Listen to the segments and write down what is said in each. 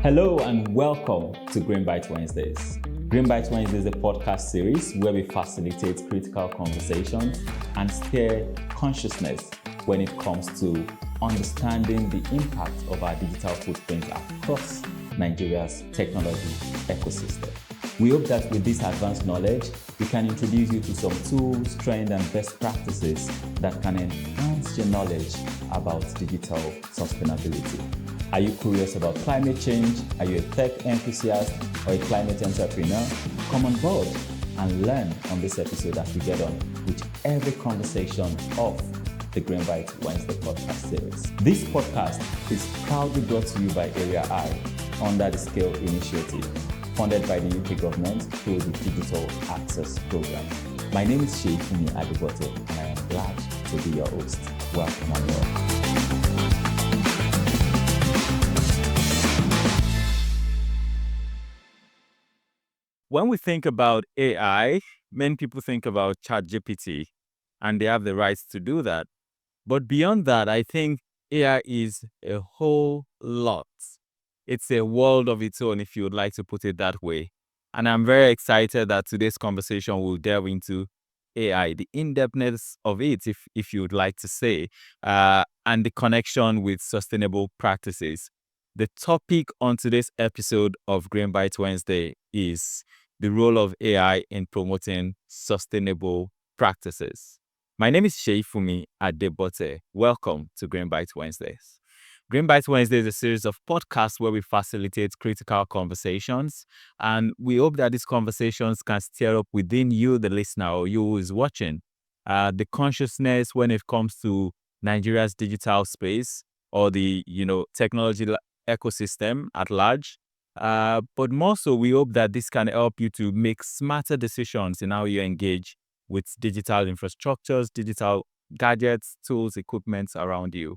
Hello and welcome to Greenbytes Wednesdays. Greenbytes Wednesdays is a podcast series where we facilitate critical conversations and steer consciousness when it comes to understanding the impact of our digital footprint across Nigeria's technology ecosystem. We hope that with this advanced knowledge, we can introduce you to some tools, trends, and best practices that can enhance your knowledge about digital sustainability. Are you curious about climate change? Are you a tech enthusiast or a climate entrepreneur? Come on board and learn on this episode as we get on with every conversation of the Greenbytes Wednesday podcast series. This podcast is proudly brought to you by Area I under the Scale Initiative, funded by the UK government through the Digital Access Program. My name is Seyifunmi Adebote and I am glad to be your host. Welcome on board. When we think about AI, many people think about ChatGPT, and they have the rights to do that. But beyond that, I think AI is a whole lot. It's a world of its own, if you would like to put it that way. And I'm very excited that today's conversation will delve into AI, the in-depthness of it, if you would like to say, and the connection with sustainable practices. The topic on today's episode of Greenbytes Wednesday is the role of AI in promoting sustainable practices. My name is Seyifunmi Adebote. Welcome to Greenbytes Wednesdays. Greenbytes Wednesdays is a series of podcasts where we facilitate critical conversations, and we hope that these conversations can stir up within you, the listener, or you who is watching, the consciousness when it comes to Nigeria's digital space or the technology ecosystem at large. But more so, we hope that this can help you to make smarter decisions in how you engage with digital infrastructures, digital gadgets, tools, equipment around you.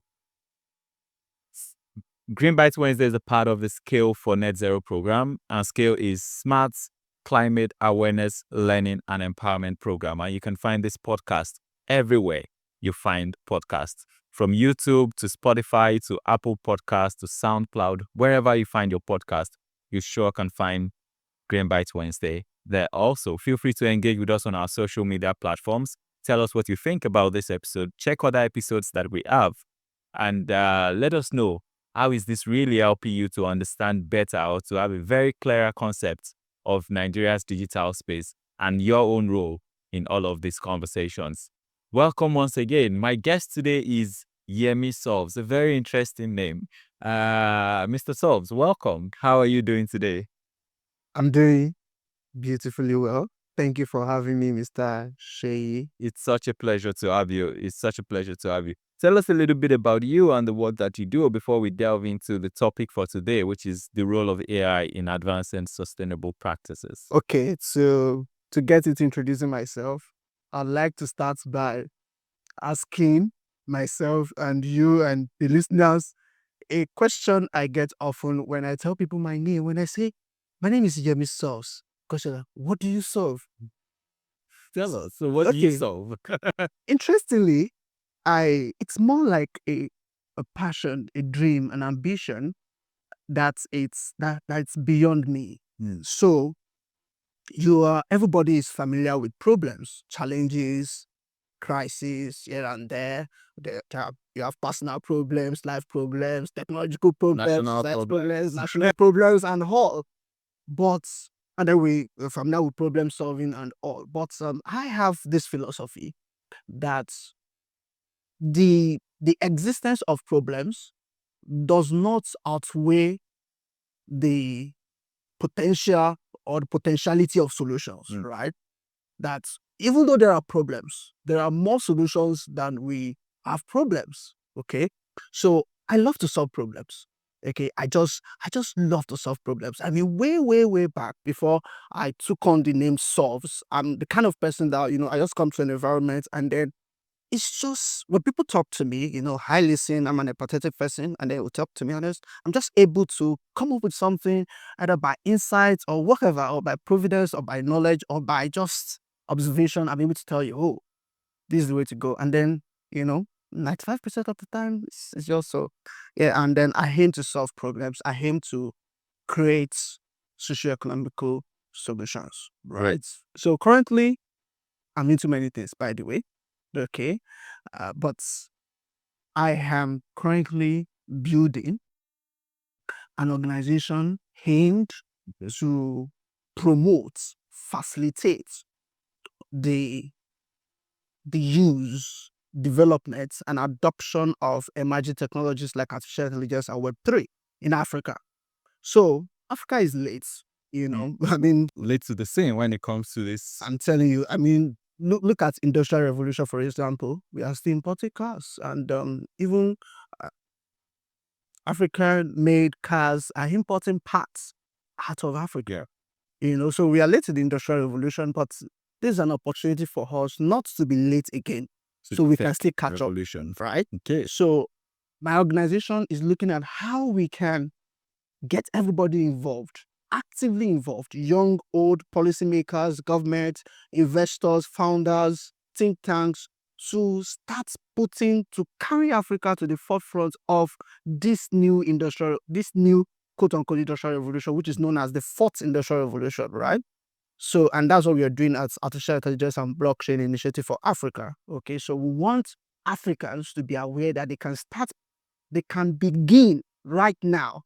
Greenbytes Wednesday is a part of the Scale for Net Zero program, and Scale is Smart Climate Awareness, Learning, and Empowerment program. And you can find this podcast everywhere you find podcasts, from YouTube to Spotify to Apple Podcasts to SoundCloud. Wherever you find your podcast, you sure can find Greenbytes Wednesday there also. Feel free to engage with us on our social media platforms. Tell us what you think about this episode. Check other episodes that we have, and let us know, how is this really helping you to understand better or to have a very clearer concept of Nigeria's digital space and your own role in all of these conversations. Welcome once again. My guest today is Yemi Solves, a very interesting name. Mr. Solves, welcome. How are you doing today? I'm doing beautifully well. Thank you for having me, Mr. Sheyi. It's such a pleasure to have you. Tell us a little bit about you and the work that you do before we delve into the topic for today, which is the role of AI in advancing sustainable practices. Okay, so to get into introducing myself, I'd like to start by asking myself and you and the listeners a question I get often when I tell people my name. When I say, my name is Yemi Solves, question like, what do you solve? Tell us, so what do you solve? Interestingly, it's more like a passion, a dream, an ambition that's beyond me. So everybody is familiar with problems, challenges, crises here and there. You have personal problems, life problems, technological problems, national problems, and all. But and then we familiar with problem solving and all. But I have this philosophy that the existence of problems does not outweigh the potential or the potentiality of solutions, right? That even though there are problems, there are more solutions than we have problems. Okay, so I love to solve problems. Okay, I just love to solve problems. I mean, way back before I took on the name Solves, I'm the kind of person that I just come to an environment and then it's just when people talk to me, I listen, I'm an empathetic person, and they will talk to me honest. I'm just able to come up with something either by insight or whatever, or by providence, or by knowledge, or by just observation. I'm able to tell you, oh, this is the way to go. And then, 95% of the time, it's just so. Yeah, and then I aim to solve problems. I aim to create socioeconomical solutions, right? So currently, I'm into many things, by the way, okay? But I am currently building an organization aimed to promote, facilitate the use, development, and adoption of emerging technologies like artificial intelligence and Web3 in Africa. So Africa is late, I mean, Late to the scene when it comes to this. I'm telling you, I mean, look at industrial revolution, for example. We are still importing cars, and even uh, African-made cars are importing parts out of Africa. So we are late to the industrial revolution, but there's an opportunity for us not to be late again, so we can still catch up, right? Okay. So my organization is looking at how we can get everybody involved, actively involved, young, old, policymakers, government, investors, founders, think tanks, to start to carry Africa to the forefront of this new quote unquote industrial revolution, which is known as the fourth industrial revolution, right? So, and that's what we are doing at Artificial Intelligence and Blockchain Initiative for Africa. Okay, so we want Africans to be aware that they can begin right now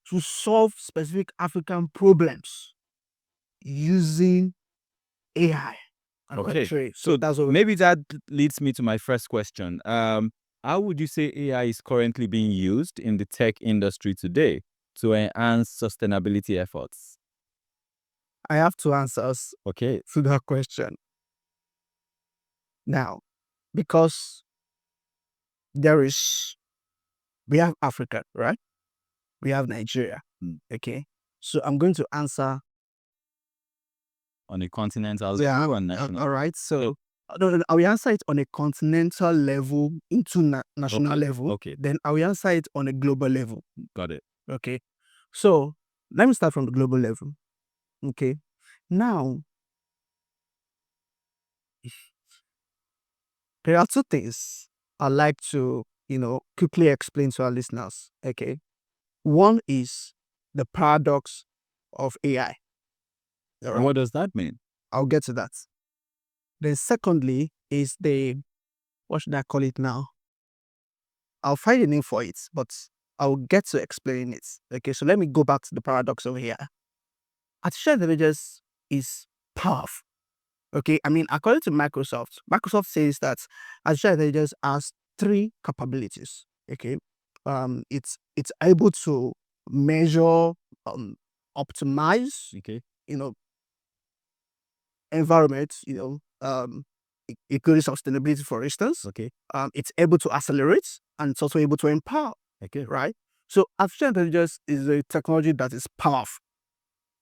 to solve specific African problems using AI. Okay. So that's what maybe that leads me to my first question. How would you say AI is currently being used in the tech industry today to enhance sustainability efforts? I have two answers Okay. to that question. Now, because we have Africa, right? We have Nigeria. Okay. So I'm going to answer On a continental level and national. all right. So I will answer it on a continental level into national level. Okay. Then I will answer it on a global level. Got it. Okay. So let me start from the global level. Okay. Now, there are two things I'd like to, quickly explain to our listeners. Okay. One is the paradox of AI. All And right. what does that mean? I'll get to that. Then secondly is what should I call it now? I'll find a name for it, but I'll get to explain it. Okay, so let me go back to the paradox over here. Artificial intelligence is powerful. Okay, I mean, according to Microsoft says that artificial intelligence has three capabilities. Okay, it's able to measure, optimize, Okay. environment, including sustainability, for instance. Okay. It's able to accelerate, and it's also able to empower. Okay. Right? So artificial intelligence is a technology that is powerful.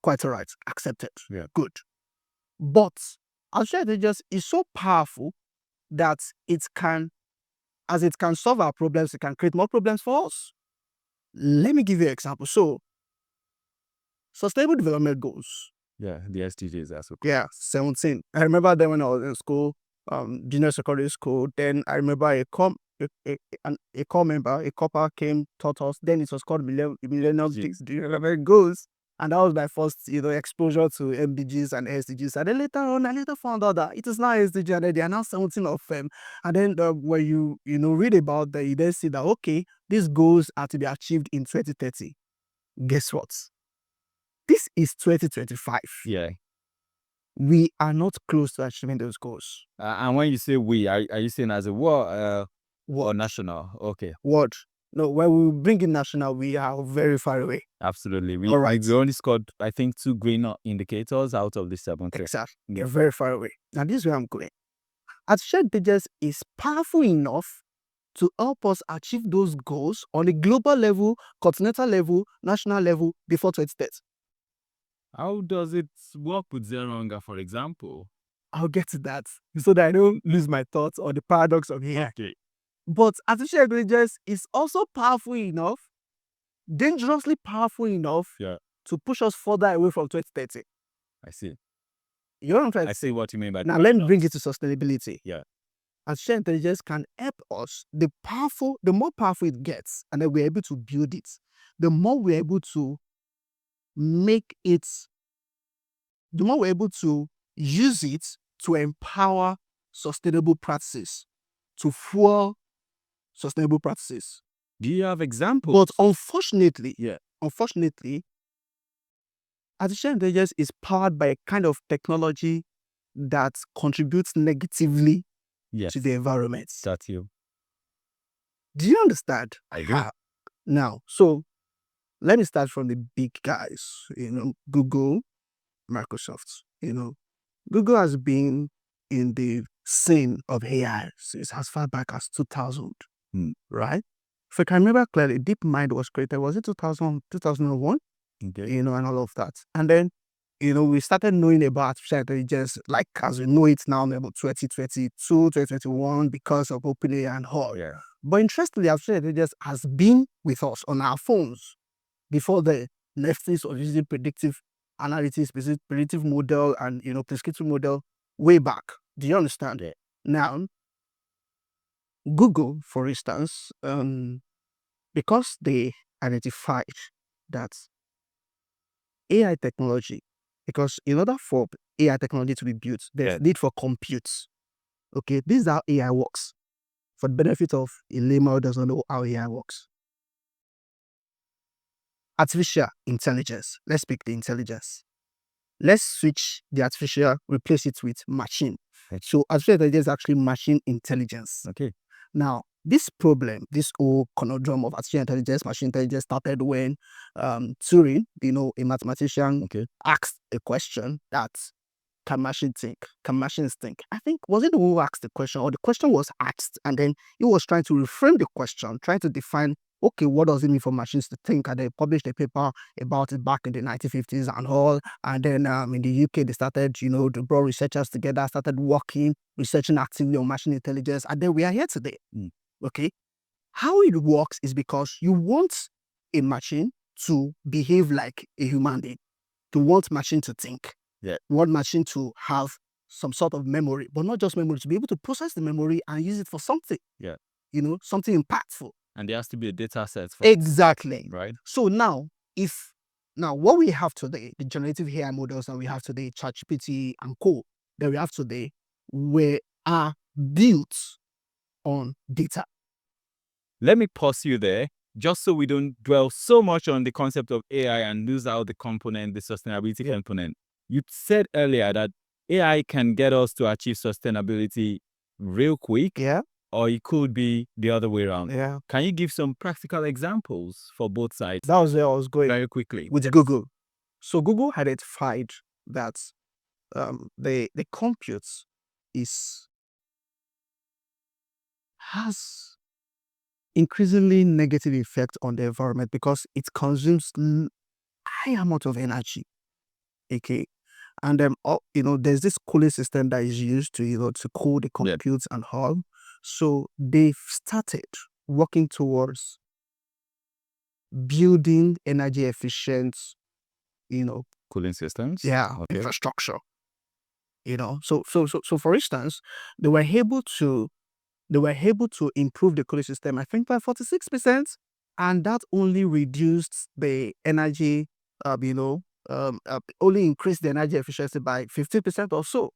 Quite all right. Accepted. Yeah. Good. But artificial intelligence is so powerful that it can solve our problems, it can create more problems for us. Let me give you an example. So, Sustainable Development Goals. Yeah, the SDGs as well. Yeah, 17. I remember them when I was in school, junior secondary school. Then I remember a core member, a copper came, taught us. Then it was called Millennium Development Goals. And that was my first, exposure to MDGs and SDGs. And then later on, I later found out that it is now SDG and there are now 17 of them. And then when you read about that, you then see that, okay, these goals are to be achieved in 2030. Guess what? This is 2025. Yeah. We are not close to achieving those goals. And when you say we, are you saying as a war or national? Okay. What? No, when we bring in national, we are very far away. Absolutely. We only scored, I think, 2 green indicators out of the 7. Exactly. They're very far away. Now, this is where I'm going. Artificial intelligence is powerful enough to help us achieve those goals on a global level, continental level, national level before 2030. How does it work with zero hunger, for example? I'll get to that so that I don't lose my thoughts on the paradox of here. Okay. But artificial intelligence is also powerful enough, dangerously powerful enough, to push us further away from 2030. I see. You know what I'm trying to say? I see what you mean by that. Now, let me bring it to sustainability. Yeah. Artificial intelligence can help us. The more powerful it gets, and then we're able to build it, the more we're able to make it, the more we're able to use it to empower sustainable practices, to fuel sustainable practices. Do you have examples? But unfortunately, artificial intelligence is powered by a kind of technology that contributes negatively to the environment. That's you. Do you understand? I do. Now, so let me start from the big guys, Google, Microsoft. Google has been in the scene of AI since as far back as 2000, right? If I can remember clearly, DeepMind was created, was it 2000, 2001? Okay. And all of that. And then, we started knowing about artificial intelligence, like as we know it now, about 2022, 2021, because of OpenAI and all. Yeah. But interestingly, artificial intelligence has been with us on our phones before the Netflix was using predictive analytics, predictive model, and prescriptive model way back. Do you understand it? Now, Google, for instance, because they identified that AI technology, because in order for AI technology to be built, there's need for compute. Okay, this is how AI works. For the benefit of a layman who doesn't know how AI works. Artificial intelligence. Let's pick the intelligence. Let's switch the artificial, replace it with machine. So artificial intelligence is actually machine intelligence. Okay. Now, this problem, this whole conundrum of artificial intelligence, machine intelligence started when Turing, a mathematician, asked a question that, can machines think? I think, was it who asked the question, or the question was asked, and then he was trying to reframe the question, trying to define, okay, what does it mean for machines to think? And they published a paper about it back in the 1950s and all. And then in the UK, they started, they brought researchers together, started working, researching actively on machine intelligence. And then we are here today. Okay. How it works is because you want a machine to behave like a human being, to want machine to think. You want machine to have some sort of memory, but not just memory, to be able to process the memory and use it for something. Something impactful. And there has to be a data set for exactly. Right. So now, what we have today, the generative AI models that we have today, ChatGPT and co, that we have today, are built on data. Let me pause you there, just so we don't dwell so much on the concept of AI and lose out the component, the sustainability component. You said earlier that AI can get us to achieve sustainability real quick, or it could be the other way around. Can you give some practical examples for both sides? That was where I was going very quickly with Google. So Google identified that the compute has increasingly negative effect on the environment because it consumes high amount of energy. Okay. And there's this cooling system that is used to cool the compute and all. So they've started working towards building energy efficient, cooling systems. Infrastructure. So for instance, they were able to improve the cooling system, I think, by 46%, and that only reduced the energy, only increased the energy efficiency by 50% or so.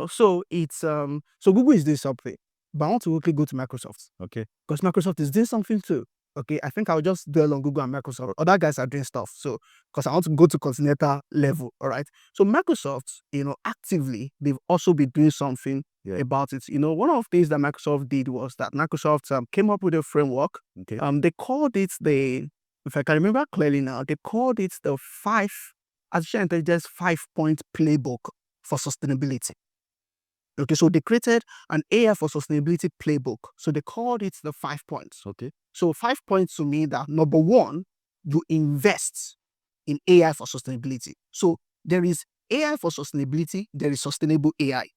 So it's so Google is doing something, but I want to quickly go to Microsoft. Okay. Because Microsoft is doing something too. Okay, I think I'll just dwell on Google and Microsoft. Other guys are doing stuff. So, because I want to go to continental level, all right? So Microsoft, actively, they've also been doing something about it. One of the things that Microsoft did was that Microsoft came up with a framework. They called it if I can remember clearly now, they called it the Artificial Intelligence 5-point playbook for sustainability. Okay, so they created an AI for sustainability playbook. So they called it the 5 points. Okay. So 5 points to mean that number one, you invest in AI for sustainability. So there is AI for sustainability, there is sustainable AI.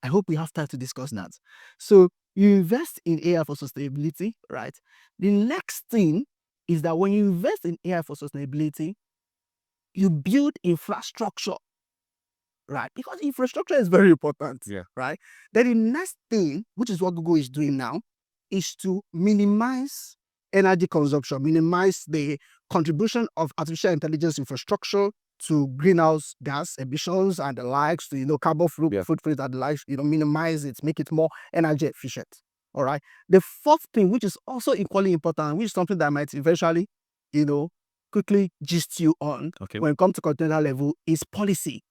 I hope we have time to discuss that. So you invest in AI for sustainability, right? The next thing is that when you invest in AI for sustainability, you build infrastructure. Right, because infrastructure is very important. Right. Then the next thing, which is what Google is doing now, is to minimize energy consumption, minimize the contribution of artificial intelligence infrastructure to greenhouse gas emissions and the likes, to carbon footprint and the likes, minimize it, make it more energy efficient. All right. The fourth thing, which is also equally important, which is something that might eventually, quickly gist you on when it comes to continental level, is policy.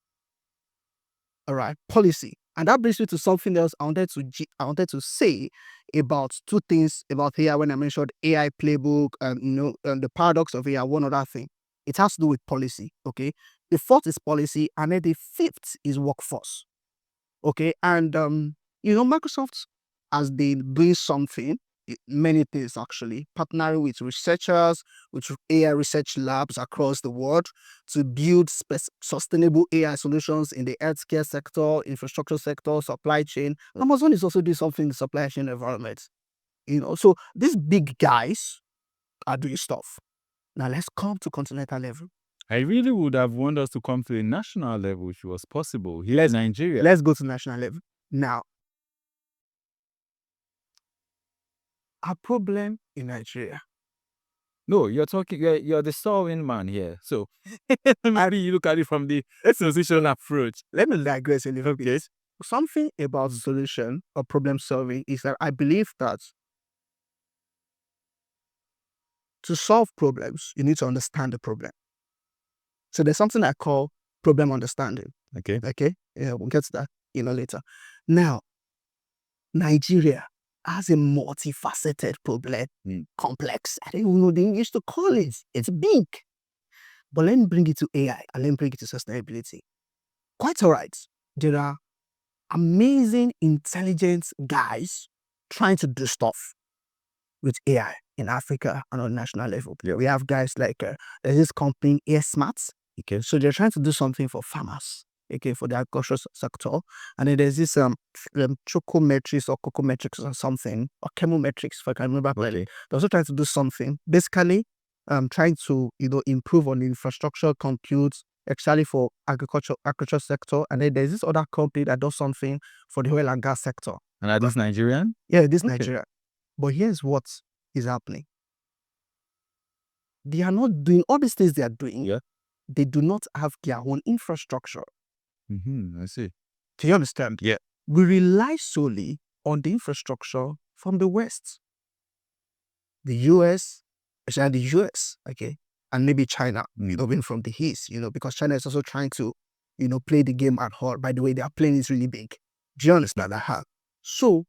All right, policy. And that brings me to something else I wanted to say about two things about AI when I mentioned AI playbook and the paradox of AI. One other thing, it has to do with policy. Okay, the fourth is policy, and then the fifth is workforce. Okay, and Microsoft has been doing something, many things actually, partnering with researchers, with AI research labs across the world to build sustainable AI solutions in the healthcare sector, infrastructure sector, supply chain. Amazon is also doing something in the supply chain environment. So these big guys are doing stuff. Now let's come to continental level. I really would have wanted us to come to a national level if it was possible. Here's Nigeria. Let's go to national level. Now, our problem in Nigeria. No, you're the solving man here. So maybe you look at it from the solution approach. Let me digress a little bit. Something about solution or problem solving is that I believe that to solve problems, you need to understand the problem. So there's something I call problem understanding. Okay. Yeah, we'll get to that later. Now, Nigeria has a multifaceted problem, complex. I don't even know the English to call it. It's big. But let me bring it to AI and let me bring it to sustainability. Quite all right. There are amazing, intelligent guys trying to do stuff with AI in Africa and on national level. Yeah. We have guys like there's this company, Air Smarts. Okay. So they're trying to do something for farmers. Okay, for the agricultural sector. And then there's this chocometrics or cocometrics or something, or chemometrics, if I can remember clearly. They're also trying to do something, basically trying to improve on the infrastructure compute, actually for agriculture sector. And then there's this other company that does something for the oil and gas sector. And are these Nigerian? Yeah, this Nigerian. But here's what is happening. They are not doing all these things they are doing. Yeah. They do not have their own infrastructure. I see. Do you understand? Yeah. We rely solely on the infrastructure from the West. The US, especially the US, okay, and maybe China, being from the East, because China is also trying to, play the game at heart. By the way, their plane is really big. Do you understand that? So,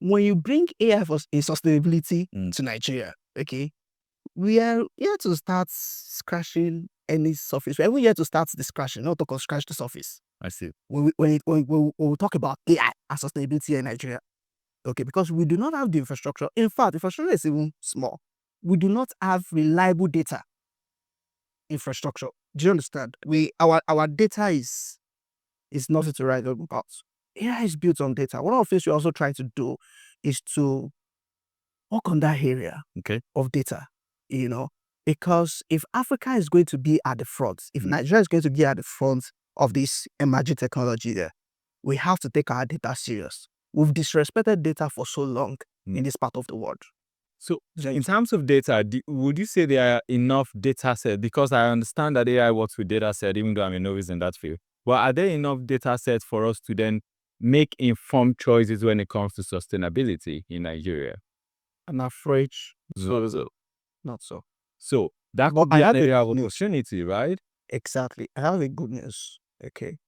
when you bring AI for sustainability to Nigeria, okay, we are here to start scratching any surface. We're here to start the scratching, not to scratch the surface. I see. When we talk about AI and sustainability in Nigeria, okay, because we do not have the infrastructure. In fact, infrastructure is even small. We do not have reliable data infrastructure. Do you understand? Our data is nothing to write home about. AI is built on data. One of the things we're also trying to do is to work on that area of data, because if Africa is going to be at the front, if Nigeria is going to be at the front of this emerging technology there, we have to take our data serious. We've disrespected data for so long in this part of the world. So in terms of data, would you say there are enough data sets? Because I understand that AI works with data set, even though I'm a novice in that field. But are there enough data sets for us to then make informed choices when it comes to sustainability in Nigeria? I'm afraid not so. So that could be an area of opportunity, right? Exactly. I have a good news. Okay.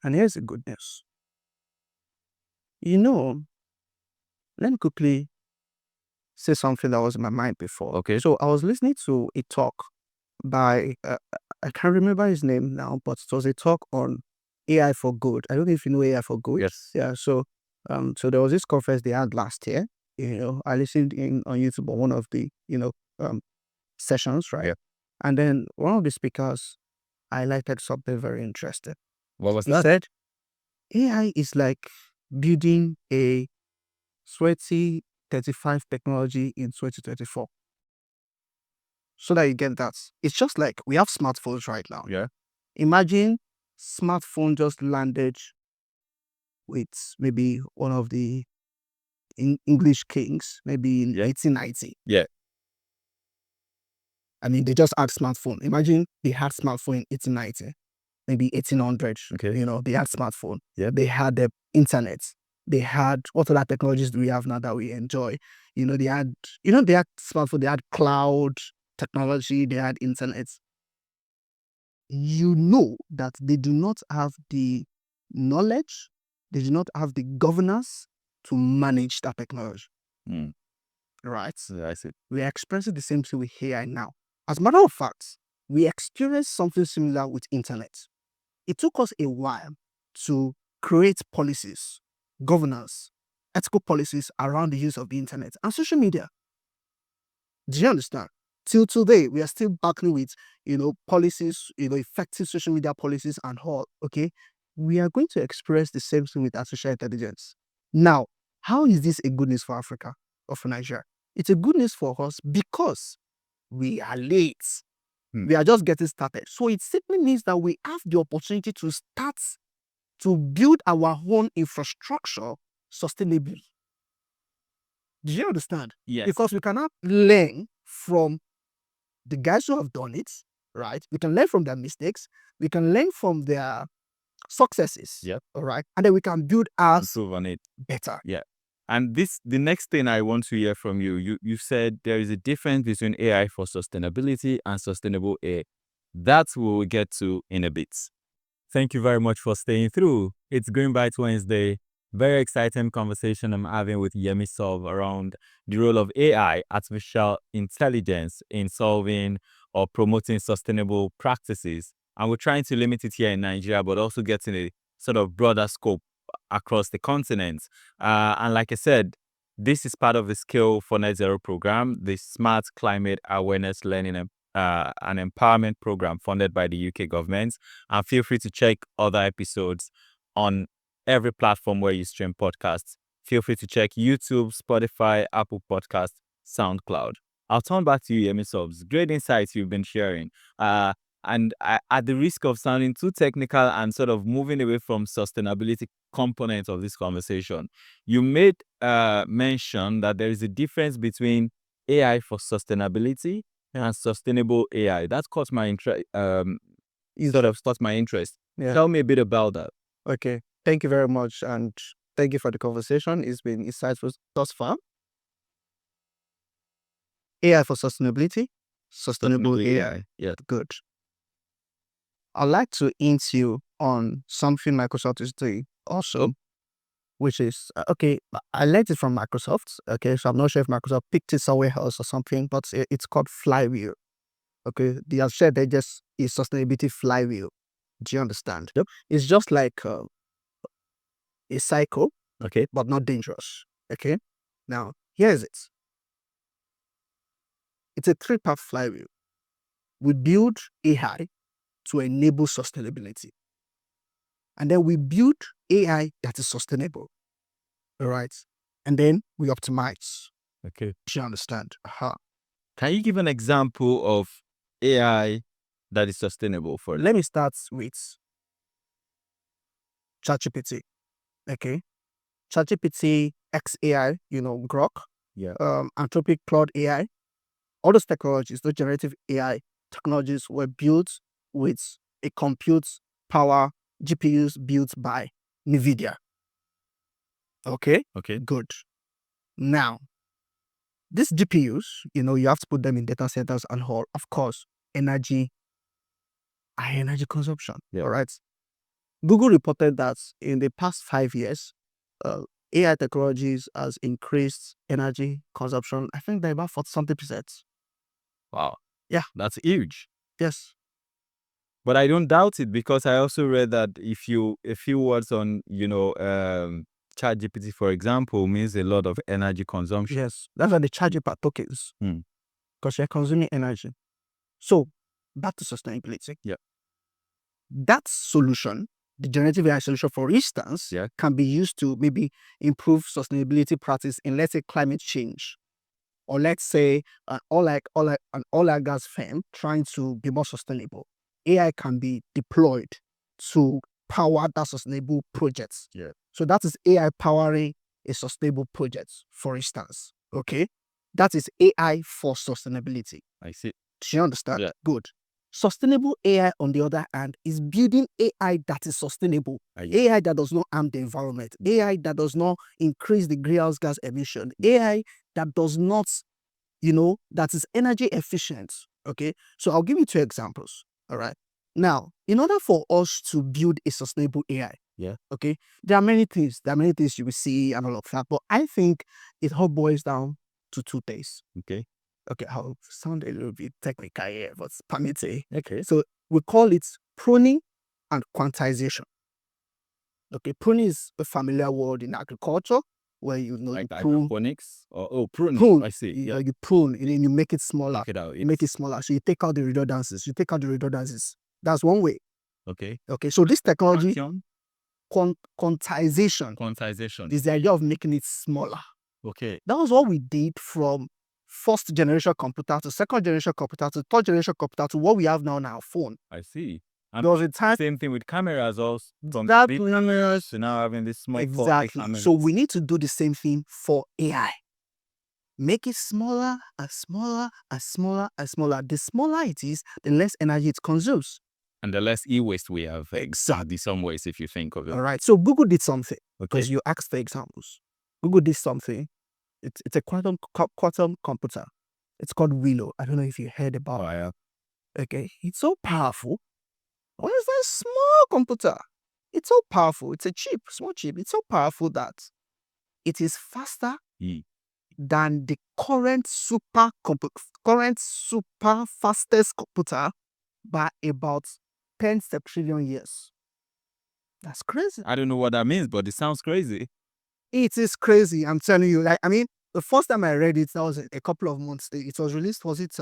And here's the good news. Let me quickly say something that was in my mind before. Okay. So I was listening to a talk by, I can't remember his name now, but it was a talk on AI for good. I don't know if you know AI for good. Yes. Yeah. So there was this conference they had last year. I listened in on YouTube on one of the, sessions, right? Yeah. And then one of the speakers highlighted something very interesting. What was He that? said, AI is like building a 2035 technology in 2024. So that you get that. It's just like we have smartphones right now. Yeah. Imagine smartphone just landed with maybe one of the English kings, maybe in 1890. Yeah. I mean, they just had smartphone. Imagine they had smartphone in 1890, maybe 1800. Okay. They had smartphone. Yeah. They had the internet. They had, what other technologies do we have now that we enjoy? They had smartphone, they had cloud technology, they had internet. That they do not have the knowledge, they do not have the governance to manage that technology. Right? I see. We are experiencing the same thing with AI now. As a matter of fact, we experienced something similar with internet. It took us a while to create policies, governance, ethical policies around the use of the internet and social media. Do you understand? Till today, we are still battling with, policies, effective social media policies and all, okay? We are going to experience the same thing with artificial intelligence. Now, how is this a good news for Africa or for Nigeria? It's a good news for us because we are late. We are just getting started. So it simply means that we have the opportunity to start to build our own infrastructure sustainably. Do you understand? Yes. Because we cannot learn from the guys who have done it, right? We can learn from their mistakes. We can learn from their successes. Yep. All right. And then we can build ours Improve on it. better. Yeah. And the next thing I want to hear from you said there is a difference between AI for sustainability and sustainable AI. That's what we'll get to in a bit. Thank you very much for staying through. It's Greenbytes Wednesday. Very exciting conversation I'm having with Yemi Solves around the role of AI, artificial intelligence, in solving or promoting sustainable practices. And we're trying to limit it here in Nigeria, but also getting a sort of broader scope across the continent. And like I said, this is part of the Skill for Net Zero program, the Smart Climate Awareness Learning and Empowerment program funded by the UK government. And feel free to check other episodes on every platform where you stream podcasts. Feel free to check YouTube, Spotify, Apple Podcasts, SoundCloud. I'll turn back to you, Yemi Solves. Great insights you've been sharing. And at the risk of sounding too technical and sort of moving away from sustainability component of this conversation, you made mention that there is a difference between AI for sustainability and sustainable AI. That caught my interest. Sort of caught my interest. Yeah. Tell me a bit about that. Okay. Thank you very much. And thank you for the conversation. It's been insightful thus far. AI for sustainability, sustainable AI. Yeah. Good. I'd like to hint you on something Microsoft is doing also, which is, I learned it from Microsoft, okay? So I'm not sure if Microsoft picked it somewhere else or something, but it's called Flywheel, okay? They have said they just is sustainability flywheel. Do you understand? Yep. It's just like a cycle, Okay. but not dangerous, okay? Now, here's it. It's a three-part flywheel. We build AI to enable sustainability. And then we build AI that is sustainable. All right. And then we optimize. Okay. Do you understand? Can you give an example of AI that is sustainable for it? Let me start with ChatGPT. Okay. ChatGPT, XAI, Grok, Anthropic Cloud AI. All those technologies, those generative AI technologies were built with a compute power GPUs built by NVIDIA. Okay? Okay. Good. Now, these GPUs, you have to put them in data centers and all, of course, high energy consumption. Yeah. All right? Google reported that in the past 5 years, AI technologies has increased energy consumption, I think by about 40-something%. Wow. Yeah. That's huge. Yes. But I don't doubt it, because I also read that a few words on, ChatGPT, for example, means a lot of energy consumption. Yes. That's why they charge you per tokens. Because you're consuming energy. So, back to sustainability. Yeah. That solution, the generative AI solution, for instance, can be used to maybe improve sustainability practice in, let's say, climate change. Or let's say an oil and gas firm trying to be more sustainable. AI can be deployed to power that sustainable projects. Yeah. So that is AI powering a sustainable project, for instance. Okay, that is AI for sustainability. I see. Do you understand? Yeah. Good. Sustainable AI, on the other hand, is building AI that is sustainable. AI that does not harm the environment. AI that does not increase the greenhouse gas emission. AI that does not, that is energy efficient. Okay. So I'll give you 2 examples. All right. Now, in order for us to build a sustainable AI, okay, there are many things. There are many things you will see and all of that. But I think it all boils down to 2 things. Okay. I'll sound a little bit technical here, but permit it. Okay. So we call it pruning and quantization. Okay, pruning is a familiar word in agriculture where you Like prune. hydroponics or prune. Prune. I see. You prune and then you make it smaller. Take it out. You make it smaller. So you take out the redundancies. That's one way. Okay. Okay. So this technology, Quantization. quantization, is the idea of making it smaller. Okay. That was what we did from first generation computer to second generation computer to third generation computer to what we have now on our phone. I see. And there was a time. Same thing with cameras also. From That big cameras to now having this small exactly. cameras. So we need to do the same thing for AI. Make it smaller and smaller and smaller and smaller. The smaller it is, the less energy it consumes. And the less e-waste we have. Exactly. In some ways, if you think of it. All right. So Google did something. Because Okay. you asked for examples. Google did something. It's a quantum computer. It's called Willow. I don't know if you heard about it. I have. Okay. It's so powerful. What is that small computer? It's so powerful. It's a chip, small chip. It's so powerful that it is faster than the current super fastest computer by about 10 septrillion years. That's crazy. I don't know what that means, but it sounds crazy. It is crazy. I'm telling you. The first time I read it, that was a couple of months. It was released. Was it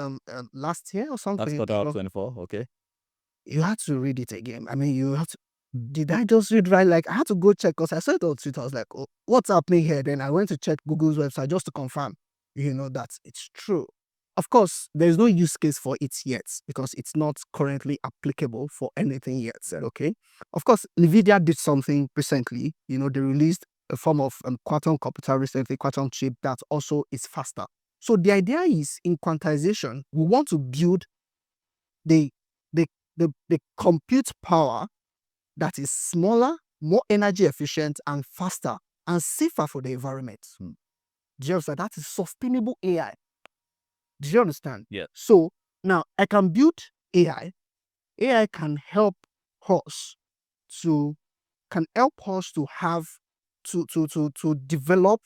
last year or something? That's 2024. Okay. You had to read it again. You had to. Did I just read right? Like, I had to go check because I saw it on Twitter. I was like, oh, what's happening here? Then I went to check Google's website just to confirm, that it's true. Of course, there's no use case for it yet because it's not currently applicable for anything yet. Okay. Of course, NVIDIA did something recently. They released a form of quantum computer recently, quantum chip that also is faster. So the idea is in quantization, we want to build the compute power that is smaller, more energy efficient, and faster, and safer for the environment. Do you understand? That is sustainable AI. Do you understand? Yeah. So now I can build AI. AI can help us to have to develop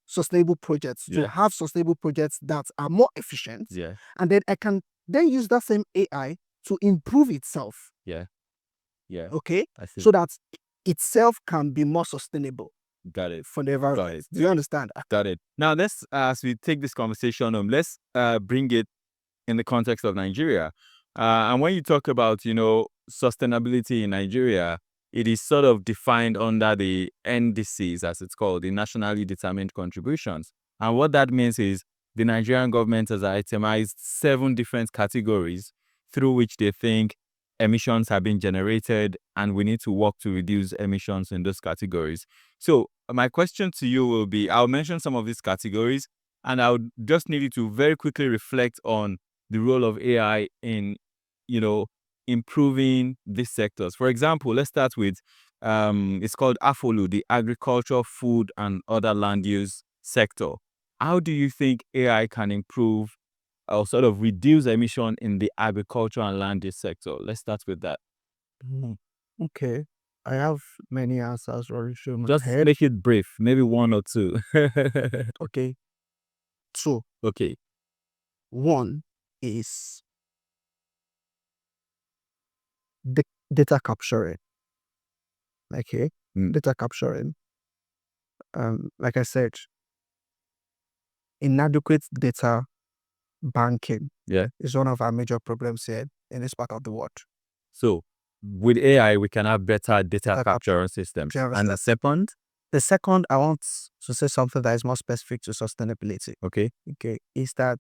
sustainable projects, to have sustainable projects that are more efficient. Yeah. And then I can then use that same AI to improve itself. Yeah. Yeah. Okay. I see. So that itself can be more sustainable. Got it. For the environment. Got it. Do you understand? Got it. Now let's, as we take this conversation, let's bring it in the context of Nigeria. And when you talk about, sustainability in Nigeria, it is sort of defined under the NDCs, as it's called, the Nationally Determined Contributions. And what that means is the Nigerian government has itemized 7 different categories through which they think emissions have been generated, and we need to work to reduce emissions in those categories. So my question to you will be, I'll mention some of these categories, and I'll just need you to very quickly reflect on the role of AI in, improving these sectors. For example, let's start with, it's called AFOLU, the Agriculture, Food, and Other Land Use sector. How do you think AI can improve or sort of reduce emission in the agriculture and land use sector? Let's start with that. Okay. I have many answers already shown. Just make it brief, maybe 1 or 2. Okay. 2. Okay. 1 is the data capturing. Okay. Data capturing. Like I said, inadequate data banking is one of our major problems here in this part of the world. So with AI, we can have better data capture systems. And the second? The second, I want to say something that is more specific to sustainability. Okay. Is that,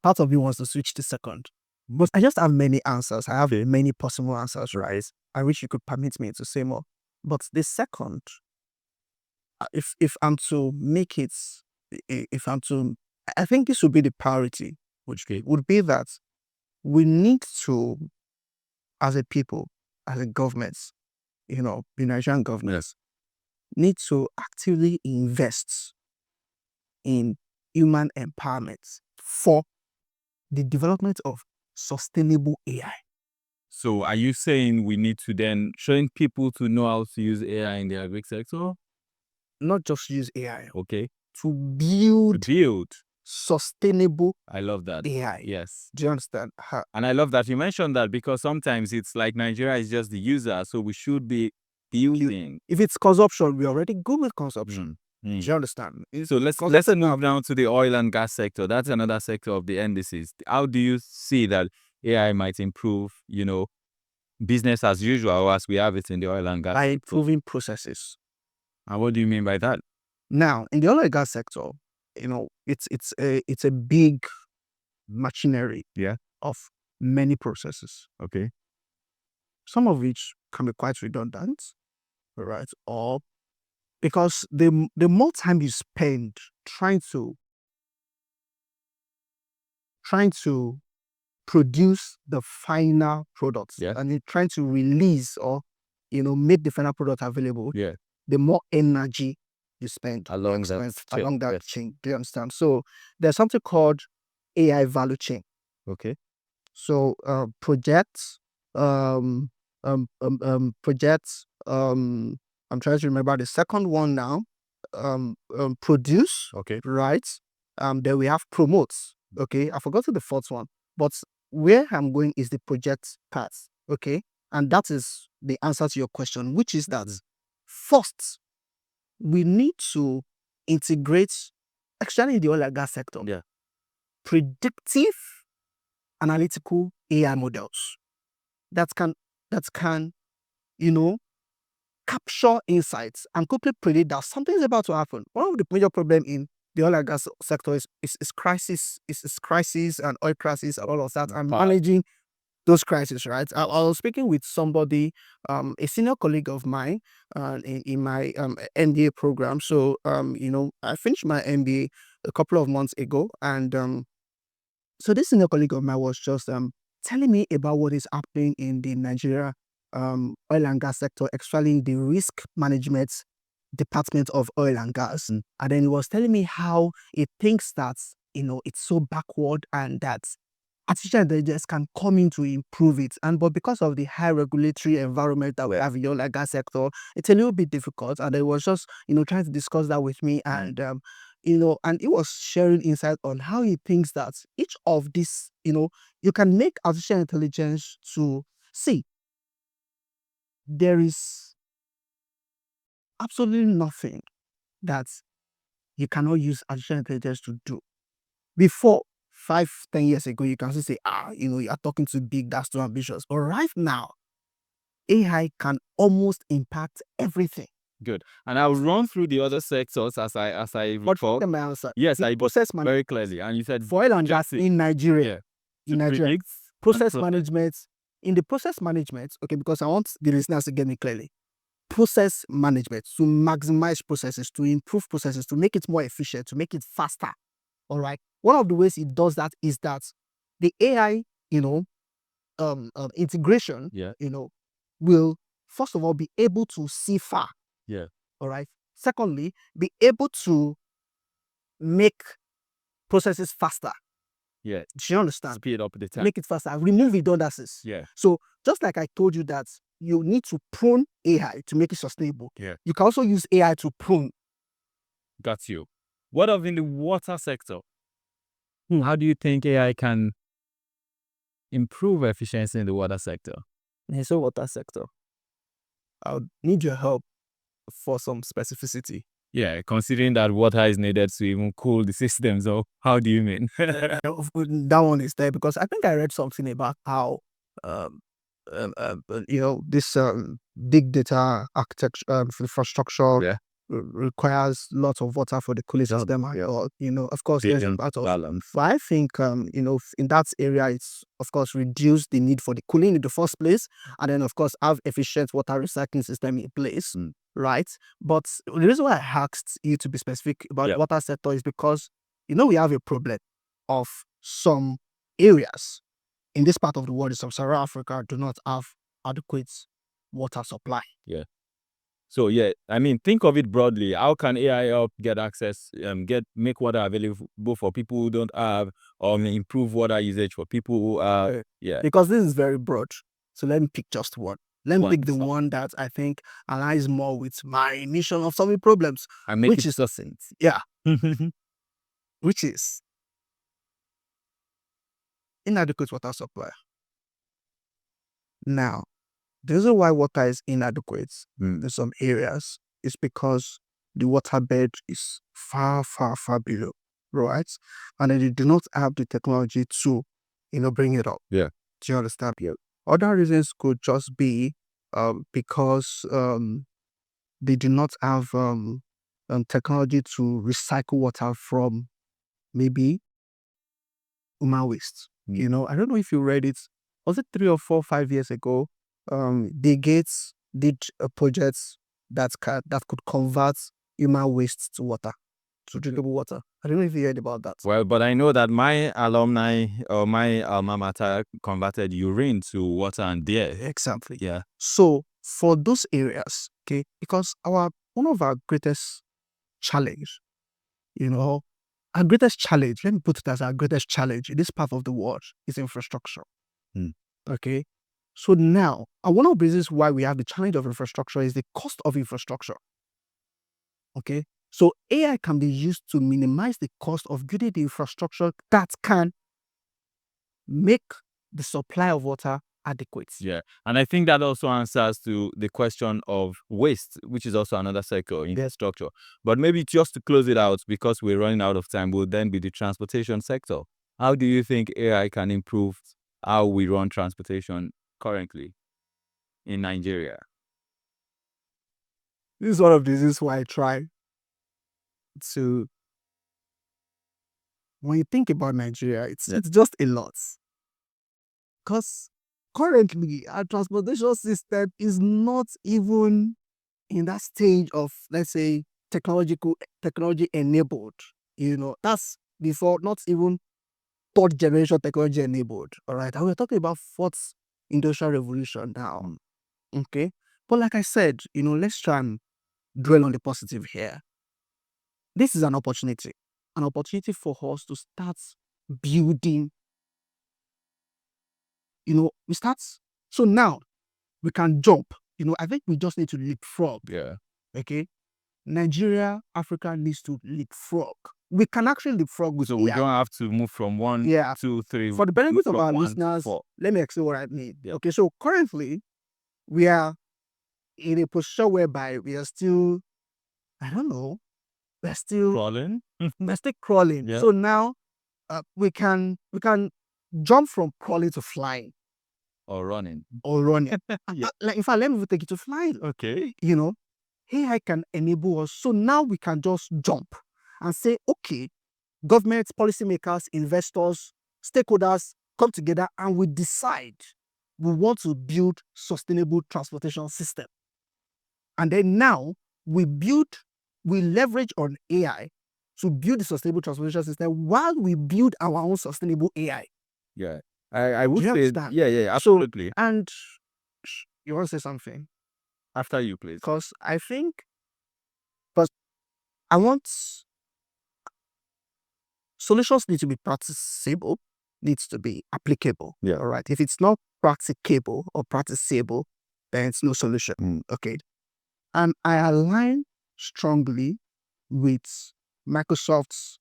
part of me wants to switch to second. But I just have many answers. I have many possible answers, right? I wish you could permit me to say more. But the second, if I'm to make it, if I'm to, I think this would be the priority, which would be that we need to, as a people, as a government, the Nigerian government, need to actively invest in human empowerment for the development of sustainable AI. So are you saying we need to then train people to know how to use AI in the agri sector? Not just use AI, Okay. to build sustainable I love that. AI. Yes. Do you understand? And I love that you mentioned that, because sometimes it's like Nigeria is just the user, so we should be building. If it's consumption, we're already good with consumption. Do you understand? So let's move down to the oil and gas sector. That's another sector of the indices. How do you see that AI might improve, business as usual, or as we have it in the oil and gas? By improving processes. And what do you mean by that? Now, in the oil and gas sector, it's a big machinery of many processes. Okay. Some of which can be quite redundant, right? Or because the more time you spend trying to produce the final product, and you're trying to release or make the final product available, the more energy you spend along that chain. Do you understand? So there's something called AI value chain. Okay. So projects, I'm trying to remember the second one now. Produce. Okay. Right. Then we have promotes. Okay. I forgot the fourth one, but where I'm going is the project part. Okay. And that is the answer to your question, which is that first, we need to integrate, especially in the oil and gas sector, predictive analytical AI models that can capture insights and quickly predict that something is about to happen. One of the major problems in the oil and gas sector is crisis, and oil crisis and all of that, and managing those crises, right? I was speaking with somebody, a senior colleague of mine, in my MBA program. So, I finished my MBA a couple of months ago, and so this senior colleague of mine was just telling me about what is happening in the Nigeria oil and gas sector, especially the risk management department of oil and gas. And then he was telling me how he thinks that, it's so backward and that artificial intelligence can come in to improve it. But because of the high regulatory environment that we have in the oil and gas sector, it's a little bit difficult. And he was just, trying to discuss that with me. And, and he was sharing insight on how he thinks that each of these, you can make artificial intelligence to see. There is absolutely nothing that you cannot use artificial intelligence to do. Before 5-10 years ago, you can still say, you are talking too big, that's too ambitious. But right now, AI can almost impact everything. Good. And I'll run through the other sectors as I recall. But my answer. Yes, the I process very clearly. And you said for oil and gas in Nigeria. In Nigeria, process management. In the process management, okay, because I want the listeners to get me clearly. Process management, to maximize processes, to improve processes, to make it more efficient, to make it faster. All right. One of the ways it does that is that the AI, integration, will first of all be able to see far. Yeah. All right. Secondly, be able to make processes faster. Yeah. Do you understand? Speed up the time. Make it faster. Remove redundancies. Yeah. So just like I told you that you need to prune AI to make it sustainable. Yeah. You can also use AI to prune. Got you. What of in the water sector? How do you think AI can improve efficiency in the water sector? So water sector, I would need your help for some specificity. Yeah, considering that water is needed to even cool the system. So how do you mean? That one is there because I think I read something about how this big data architecture infrastructure requires lots of water for the cooling system. Or, of course, there's a part of balance. But I think, in that area, it's of course reduce the need for the cooling in the first place, and then of course have efficient water recycling system in place, right? But the reason why I asked you to be specific about the water sector is because we have a problem of some areas in this part of the world, in sub-Saharan Africa, do not have adequate water supply. Yeah. So I mean, think of it broadly. How can AI help get access, make water available for people who don't have, or improve water usage for people who are? Because this is very broad. So let me pick just one. Let me pick the one that I think aligns more with my mission of solving problems, And make it succinct. Yeah. Which is inadequate water supply. Now, the reason why water is inadequate in some areas is because the waterbed is far, far, far below, right? And then they do not have the technology to, bring it up. Yeah. Do you understand? Yeah. Other reasons could just be because they do not have technology to recycle water from maybe human waste. I don't know if you read it. Was it 3 or 4, 5 years ago? The Gates did a project that could convert human waste to water, to drinkable water. I don't know if you heard about that. Well, but I know that my alumni or my alma mater converted urine to water and beer. Exactly. Yeah. So for those areas, okay, because one of our greatest challenge, our greatest challenge, let me put it as our greatest challenge in this part of the world is infrastructure. Okay. So now, one of the reasons why we have the challenge of infrastructure is the cost of infrastructure. Okay. So AI can be used to minimize the cost of building the infrastructure that can make the supply of water adequate. Yeah. And I think that also answers to the question of waste, which is also another sector, infrastructure. But maybe just to close it out, because we're running out of time, will then be the transportation sector. How do you think AI can improve how we run transportation currently in Nigeria? This is one of the reasons why I try to, when you think about Nigeria, it's just a lot. Because currently, our transportation system is not even in that stage of, let's say, technology enabled. That's before, not even third generation technology enabled. All right. And we're talking about fourth industrial revolution now. Okay. But like I said, let's try and dwell on the positive here. This is an opportunity for us to start building. We start. So now we can jump. I think we just need to leapfrog. Yeah. Okay. Nigeria, Africa needs to leapfrog. We can actually leapfrog with So AI. we don't have to move from 1, 2, 3. For the benefit of our listeners, let me explain what I mean. Yeah. Okay, so currently we are in a position whereby we are still, I don't know, we're still crawling. We're still crawling. Yeah. So now we can jump from crawling to flying. Or running. Yeah. Like, in fact, let me take it to flying. Okay. AI can enable us. So now we can just jump and say, okay, government, policymakers, investors, stakeholders come together and we decide we want to build sustainable transportation system. And then now we leverage on AI to build the sustainable transportation system while we build our own sustainable AI. Yeah. I would say, understand? yeah, absolutely. So, and you want to say something? After you, please. Because I think, I want solutions need to be practicable, needs to be applicable. Yeah. All right. If it's not practicable or practicable, then it's no solution. Okay. And I align strongly with Microsoft's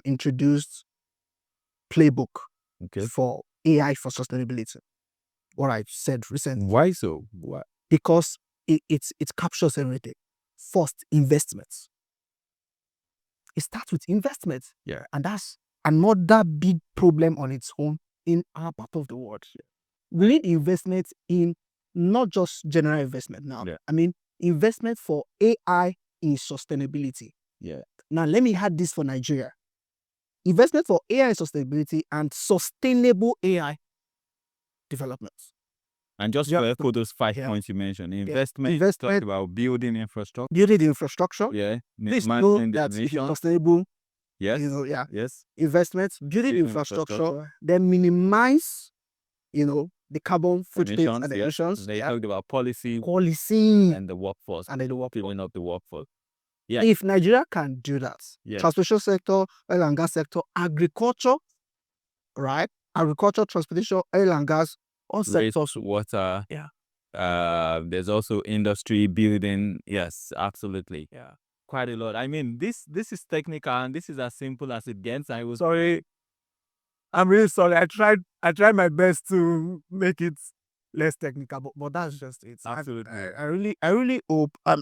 introduced playbook for AI for sustainability. What I said recently. Why so? Why? Because it captures everything. First, investments. It starts with investments. Yeah. And that's another big problem on its own in our part of the world. We need investment in not just general investment now. Yeah. I mean, investment for AI in sustainability. Yeah. Now, let me add this for Nigeria. Investment for AI in sustainability and sustainable AI developments. And just Yeah. to echo those 5 Yeah. points you mentioned, Yeah. investment, talk about building infrastructure. Building infrastructure. Yeah. Please know Managing the that if it's emissions. sustainable, Yes. yeah. Yes. Investments, building infrastructure, then minimize, the carbon footprint Emissions, and the yes. emissions. They talked about policy And and the workforce, then the workforce. filling up the workforce. Yeah. If Nigeria can do that, Yes. transportation sector, oil and gas sector, agriculture, right? Agriculture, transportation, oil and gas, all sectors. Water. Yeah. There's also industry, building. Yes, absolutely. Yeah. Quite a lot. I mean, this is technical and this is as simple as it gets. I was Sorry. I'm really sorry. I tried my best to make it less technical, but that's just it. Absolutely. I really hope I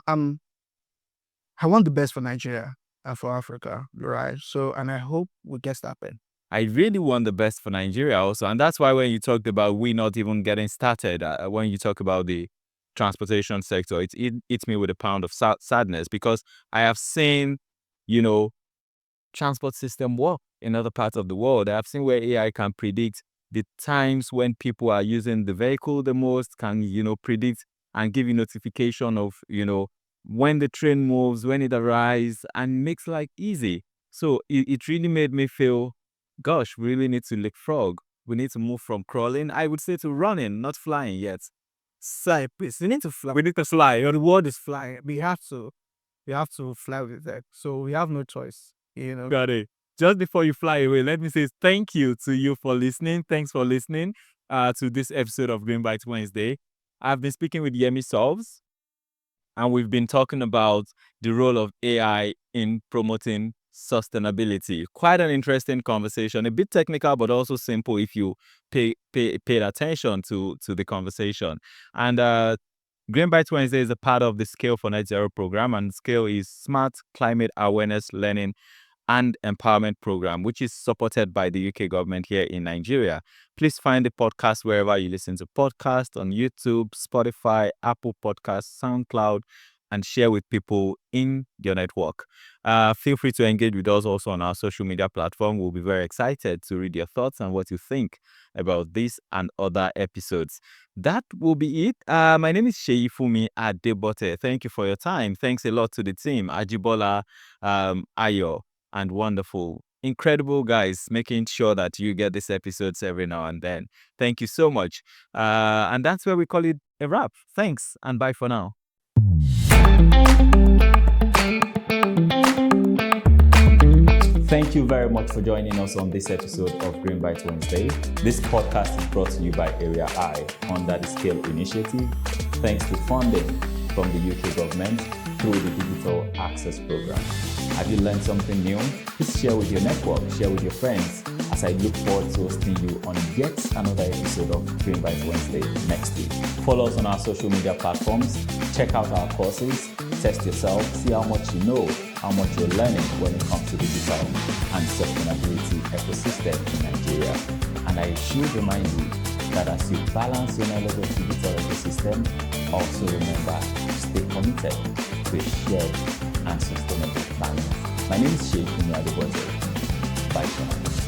want the best for Nigeria and for Africa, right? So, and I hope we get started. I really want the best for Nigeria also. And that's why when you talked about we not even getting started, when you talk about the transportation sector, it hits me with a pound of sadness because I have seen, transport system work in other parts of the world. I have seen where AI can predict the times when people are using the vehicle the most, can, predict and give you notification of, when the train moves, when it arrives, and makes life easy. So it really made me feel, gosh, we really need to leapfrog. We need to move from crawling, I would say, to running, not flying yet. Say, please, we need to fly. We need to fly. The world is flying. We have to fly with that. So we have no choice. Got it. Just before you fly away, let me say thank you to you for listening. Thanks for listening to this episode of Greenbytes Wednesday. I've been speaking with Yemi Solves, and we've been talking about the role of AI in promoting sustainability. Quite an interesting conversation, a bit technical, but also simple if you paid attention to the conversation. And Greenbytes Wednesday is a part of the Scale for Net Zero program, and Scale is smart climate awareness learning and empowerment program, which is supported by the UK government here in Nigeria. Please find the podcast wherever you listen to podcasts, on YouTube, Spotify, Apple Podcasts, SoundCloud, and share with people in your network. Feel free to engage with us also on our social media platform. We'll be very excited to read your thoughts and what you think about this and other episodes. That will be it. My name is Seyifunmi Adebote. Thank you for your time. Thanks a lot to the team, Ajibola, Ayo, and wonderful, incredible guys making sure that you get these episodes every now and then. Thank you so much. And that's where we call it a wrap. Thanks and bye for now. Thank you very much for joining us on this episode of Greenbytes Wednesday. This podcast is brought to you by Area I under the Scale Initiative, thanks to funding from the UK government through the Digital Access Program. Have you learned something new? Please share with your network, share with your friends, as I look forward to hosting you on yet another episode of Greenbytes Wednesday next week. Follow us on our social media platforms, check out our courses, test yourself, see how much you know, how much you're learning when it comes to digital and sustainability ecosystem in Nigeria. And I should remind you that as you balance your knowledge of digital ecosystem, also remember to stay committed to a shared and sustainable planet. My name is Seyifunmi Adebote. Bye for now.